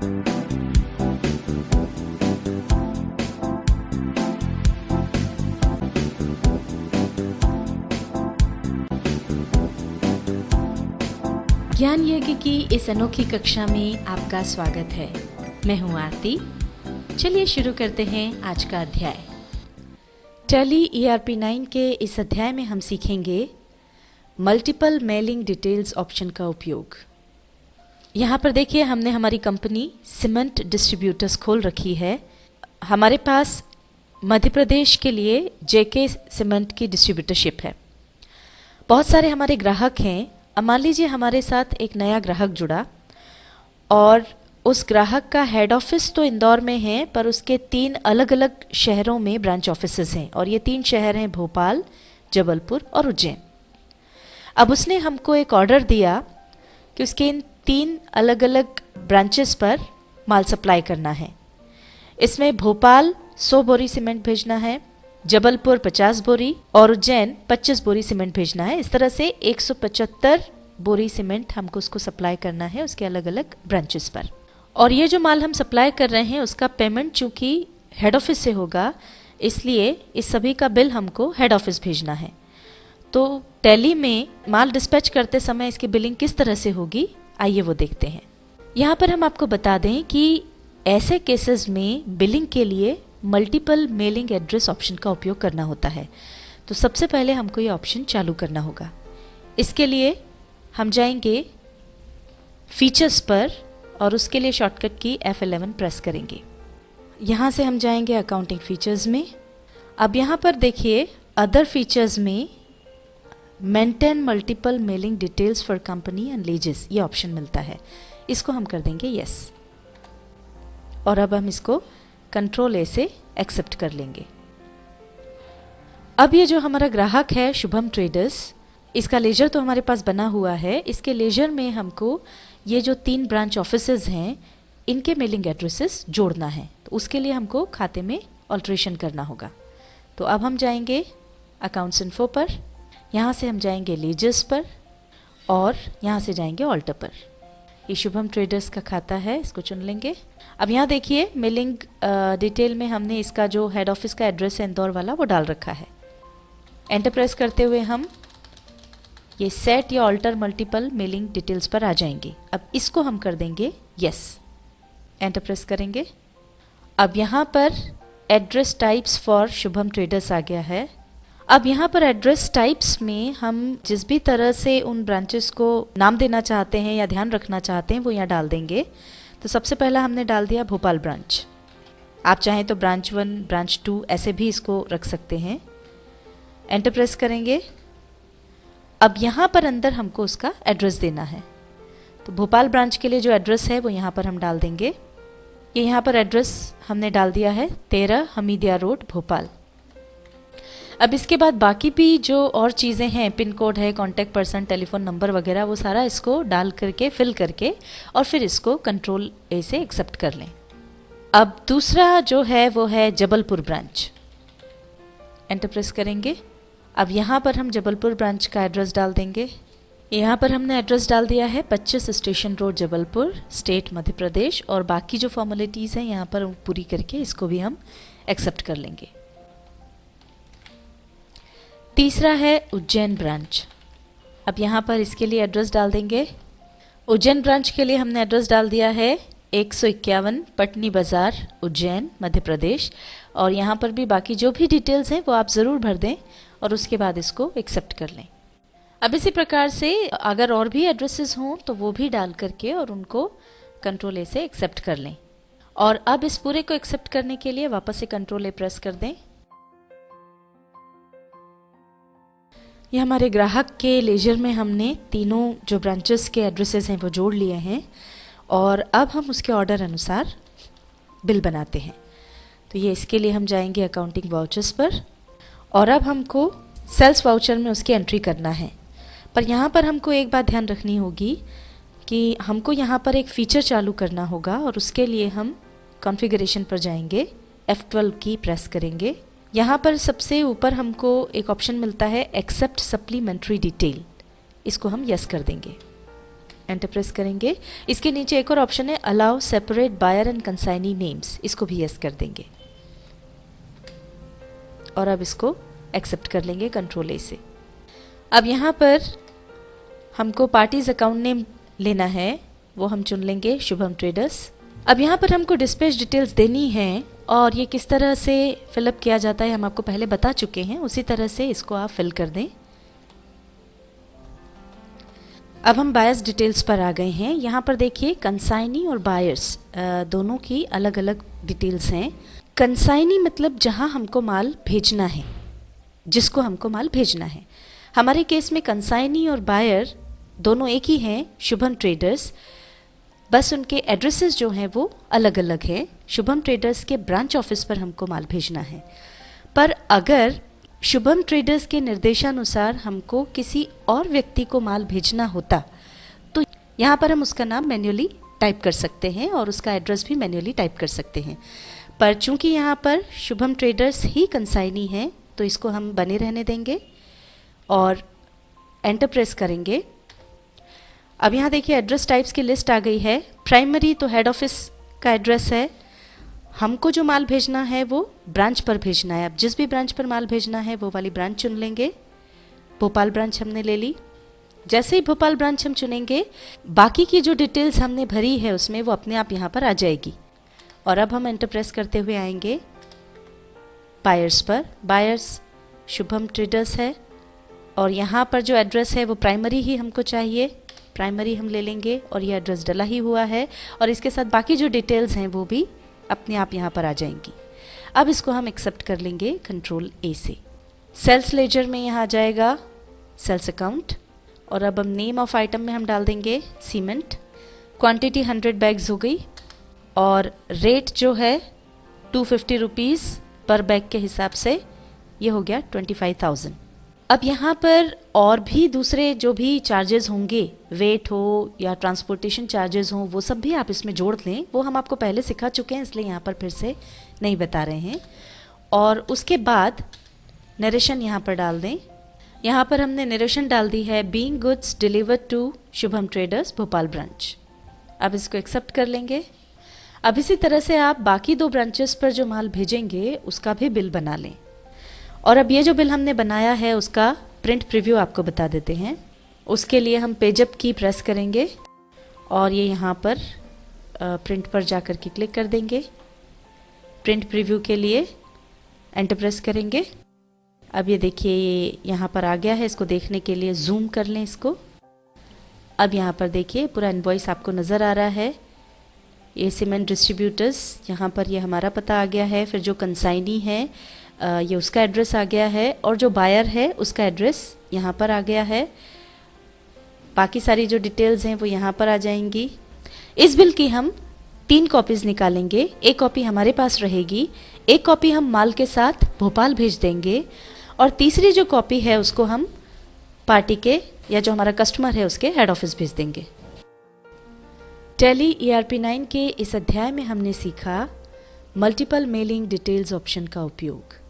ज्ञान यज्ञ की इस अनोखी कक्षा में आपका स्वागत है। मैं हूं आरती। चलिए शुरू करते हैं आज का अध्याय। टैली ERP 9 के इस अध्याय में हम सीखेंगे मल्टीपल मेलिंग डिटेल्स ऑप्शन का उपयोग। यहाँ पर देखिए, हमने हमारी कंपनी सीमेंट डिस्ट्रीब्यूटर्स खोल रखी है। हमारे पास मध्य प्रदेश के लिए JK सीमेंट की डिस्ट्रीब्यूटरशिप है। बहुत सारे हमारे ग्राहक हैं। अब मान लीजिए हमारे साथ एक नया ग्राहक जुड़ा और उस ग्राहक का हेड ऑफिस तो इंदौर में है, पर उसके 3 अलग अलग शहरों में ब्रांच ऑफिसेज हैं और ये 3 शहर हैं भोपाल, जबलपुर और उज्जैन। अब उसने हमको एक ऑर्डर दिया कि उसके इन 3 अलग अलग ब्रांचेस पर माल सप्लाई करना है। इसमें भोपाल 100 बोरी सीमेंट भेजना है, जबलपुर 50 बोरी और उज्जैन 25 बोरी सीमेंट भेजना है। इस तरह से 175 बोरी सीमेंट हमको उसको सप्लाई करना है उसके अलग अलग ब्रांचेस पर। और ये जो माल हम सप्लाई कर रहे हैं उसका पेमेंट चूंकि हेड ऑफिस से होगा, इसलिए इस सभी का बिल हमको हेड ऑफिस भेजना है। तो टैली में माल डिस्पैच करते समय इसकी बिलिंग किस तरह से होगी, आइए वो देखते हैं। यहाँ पर हम आपको बता दें कि ऐसे केसेस में बिलिंग के लिए मल्टीपल मेलिंग एड्रेस ऑप्शन का उपयोग करना होता है। तो सबसे पहले हमको ये ऑप्शन चालू करना होगा। इसके लिए हम जाएंगे फीचर्स पर और उसके लिए शॉर्टकट की F11 प्रेस करेंगे। यहाँ से हम जाएंगे अकाउंटिंग फीचर्स में। अब यहाँ पर देखिए अदर फीचर्स में maintain multiple mailing details for company and लीजेस ये ऑप्शन मिलता है। इसको हम कर देंगे यस और अब हम इसको कंट्रोल A से एक्सेप्ट कर लेंगे। अब ये जो हमारा ग्राहक है शुभम ट्रेडर्स, इसका लेजर तो हमारे पास बना हुआ है। इसके लेजर में हमको ये जो 3 ब्रांच ऑफिसेज हैं इनके मेलिंग एड्रेसेस जोड़ना है। तो उसके लिए हमको खाते में ऑल्ट्रेशन करना होगा। तो अब हम जाएंगे अकाउंट्स इन्फो पर, यहाँ से हम जाएंगे लेजर्स पर और यहाँ से जाएंगे ऑल्टर पर। ये शुभम ट्रेडर्स का खाता है, इसको चुन लेंगे। अब यहाँ देखिए मेलिंग डिटेल में हमने इसका जो हेड ऑफिस का एड्रेस है इंदौर वाला वो डाल रखा है। एंटर प्रेस करते हुए हम ये सेट या ऑल्टर मल्टीपल मेलिंग डिटेल्स पर आ जाएंगे। अब इसको हम कर देंगे यस, एंटर प्रेस करेंगे। अब यहाँ पर address types for Shubham traders आ गया है। अब यहाँ पर एड्रेस टाइप्स में हम जिस भी तरह से उन ब्रांचेस को नाम देना चाहते हैं या ध्यान रखना चाहते हैं वो यहाँ डाल देंगे। तो सबसे पहला हमने डाल दिया भोपाल ब्रांच। आप चाहें तो ब्रांच 1, ब्रांच 2 ऐसे भी इसको रख सकते हैं। एंटर प्रेस करेंगे। अब यहाँ पर अंदर हमको उसका एड्रेस देना है। तो भोपाल ब्रांच के लिए जो एड्रेस है वो यहाँ पर हम डाल देंगे। ये यहाँ पर एड्रेस हमने डाल दिया है 13 हमीदिया रोड भोपाल। अब इसके बाद बाकी भी जो और चीज़ें हैं, पिन कोड है, कॉन्टैक्ट पर्सन, टेलीफोन नंबर वगैरह, वो सारा इसको डाल करके फिल करके और फिर इसको कंट्रोल A से एक्सेप्ट कर लें। अब दूसरा जो है वो है जबलपुर ब्रांच। एंटर प्रेस करेंगे। अब यहाँ पर हम जबलपुर ब्रांच का एड्रेस डाल देंगे। यहाँ पर हमने एड्रेस डाल दिया है 25 station road Jabalpur, state Madhya Pradesh. और बाकी जो फॉर्मेलिटीज़ हैं यहाँ पर पूरी करके इसको भी हम एक्सेप्ट कर लेंगे। तीसरा है उज्जैन ब्रांच। अब यहाँ पर इसके लिए एड्रेस डाल देंगे। उज्जैन ब्रांच के लिए हमने एड्रेस डाल दिया है 151 पटनी बाज़ार, उज्जैन, मध्य प्रदेश। और यहाँ पर भी बाकी जो भी डिटेल्स हैं वो आप ज़रूर भर दें और उसके बाद इसको एक्सेप्ट कर लें। अब इसी प्रकार से अगर और भी एड्रेसेस हों तो वो भी डाल करके और उनको कंट्रोल A से एक्सेप्ट कर लें। और अब इस पूरे को एक्सेप्ट करने के लिए वापस से कंट्रोल A प्रेस कर दें। ये हमारे ग्राहक के लेजर में हमने तीनों जो ब्रांचेस के एड्रेसेस हैं वो जोड़ लिए हैं और अब हम उसके ऑर्डर अनुसार बिल बनाते हैं। तो ये इसके लिए हम जाएंगे अकाउंटिंग वाउचर्स पर और अब हमको सेल्स वाउचर में उसकी एंट्री करना है। पर यहाँ पर हमको एक बात ध्यान रखनी होगी कि हमको यहाँ पर एक फ़ीचर चालू करना होगा और उसके लिए हम कॉन्फ़िगरेशन पर जाएंगे, F12 की प्रेस करेंगे। यहाँ पर सबसे ऊपर हमको एक ऑप्शन मिलता है एक्सेप्ट सप्लीमेंट्री डिटेल, इसको हम यस कर देंगे। एंटर प्रेस करेंगे। इसके नीचे एक और ऑप्शन है allow separate buyer and consignee names, इसको भी यस कर देंगे और अब इसको एक्सेप्ट कर लेंगे कंट्रोल ए से। अब यहाँ पर हमको पार्टीज अकाउंट नेम लेना है, वो हम चुन लेंगे शुभम ट्रेडर्स। अब यहाँ पर हमको डिस्पैच डिटेल्स देनी है और ये किस तरह से फिलअप किया जाता है हम आपको पहले बता चुके हैं, उसी तरह से इसको आप फिल कर दें। अब हम बायर्स डिटेल्स पर आ गए हैं। यहाँ पर देखिए कंसाइनी और बायर्स दोनों की अलग अलग डिटेल्स हैं। कंसाइनी मतलब जहाँ हमको माल भेजना है, जिसको हमको माल भेजना है। हमारे केस में कंसाइनी और बायर दोनों एक ही हैं, शुभम ट्रेडर्स, बस उनके एड्रेसेस जो हैं वो अलग अलग हैं। शुभम ट्रेडर्स के ब्रांच ऑफिस पर हमको माल भेजना है, पर अगर शुभम ट्रेडर्स के निर्देशानुसार हमको किसी और व्यक्ति को माल भेजना होता तो यहाँ पर हम उसका नाम मैन्युअली टाइप कर सकते हैं और उसका एड्रेस भी मैन्युअली टाइप कर सकते हैं। पर चूंकि यहाँ पर शुभम ट्रेडर्स ही कंसाइनी है तो इसको हम बने रहने देंगे और एंटर प्रेस करेंगे। अब यहाँ देखिए एड्रेस टाइप्स की लिस्ट आ गई है। प्राइमरी तो हेड ऑफिस का एड्रेस है, हमको जो माल भेजना है वो ब्रांच पर भेजना है। अब जिस भी ब्रांच पर माल भेजना है वो वाली ब्रांच चुन लेंगे। भोपाल ब्रांच हमने ले ली। जैसे ही भोपाल ब्रांच हम चुनेंगे, बाकी की जो डिटेल्स हमने भरी है उसमें वो अपने आप यहाँ पर आ जाएगी। और अब हम एंटर प्रेस करते हुए आएंगे बायर्स पर। बायर्स शुभम ट्रेडर्स है और यहाँ पर जो एड्रेस है वो प्राइमरी ही हमको चाहिए, प्राइमरी हम ले लेंगे और ये एड्रेस डला ही हुआ है और इसके साथ बाकी जो डिटेल्स हैं वो भी अपने आप यहाँ पर आ जाएंगी। अब इसको हम एक्सेप्ट कर लेंगे कंट्रोल ए से। सेल्स लेजर में यहाँ आ जाएगा सेल्स अकाउंट और अब हम नेम ऑफ आइटम में हम डाल देंगे सीमेंट। क्वांटिटी 100 बैग्स हो गई और रेट जो है 250 रुपीज़ पर बैग के हिसाब से ये हो गया 25,000। अब यहाँ पर और भी दूसरे जो भी चार्जेस होंगे, वेट हो या ट्रांसपोर्टेशन चार्जेस हों, वो सब भी आप इसमें जोड़ लें। वो हम आपको पहले सिखा चुके हैं, इसलिए यहाँ पर फिर से नहीं बता रहे हैं। और उसके बाद नरेशन यहाँ पर डाल दें। यहाँ पर हमने नरेशन डाल दी है being goods delivered to Shubham traders Bhopal branch. अब इसको एक्सेप्ट कर लेंगे। अब इसी तरह से आप बाकी 2 ब्रांचेस पर जो माल भेजेंगे उसका भी बिल बना लें। और अब ये जो बिल हमने बनाया है उसका प्रिंट प्रीव्यू आपको बता देते हैं। उसके लिए हम पेजअप की प्रेस करेंगे और ये यहाँ पर प्रिंट पर जाकर के क्लिक कर देंगे। प्रिंट प्रीव्यू के लिए एंटर प्रेस करेंगे। अब ये देखिए ये यहाँ पर आ गया है। इसको देखने के लिए जूम कर लें इसको। अब यहाँ पर देखिए पूरा इनवॉइस आपको नज़र आ रहा है। ये सीमेंट डिस्ट्रीब्यूटर्स, यहाँ पर ये हमारा पता आ गया है। फिर जो कंसाइनी है ये उसका एड्रेस आ गया है और जो बायर है उसका एड्रेस यहाँ पर आ गया है। बाकी सारी जो डिटेल्स हैं वो यहाँ पर आ जाएंगी। इस बिल की हम 3 कॉपीज़ निकालेंगे। एक कॉपी हमारे पास रहेगी, एक कॉपी हम माल के साथ भोपाल भेज देंगे और तीसरी जो कॉपी है उसको हम पार्टी के या जो हमारा कस्टमर है उसके हेड ऑफिस भेज देंगे। टैली ERP9 के इस अध्याय में हमने सीखा मल्टीपल मेलिंग डिटेल्स ऑप्शन का उपयोग।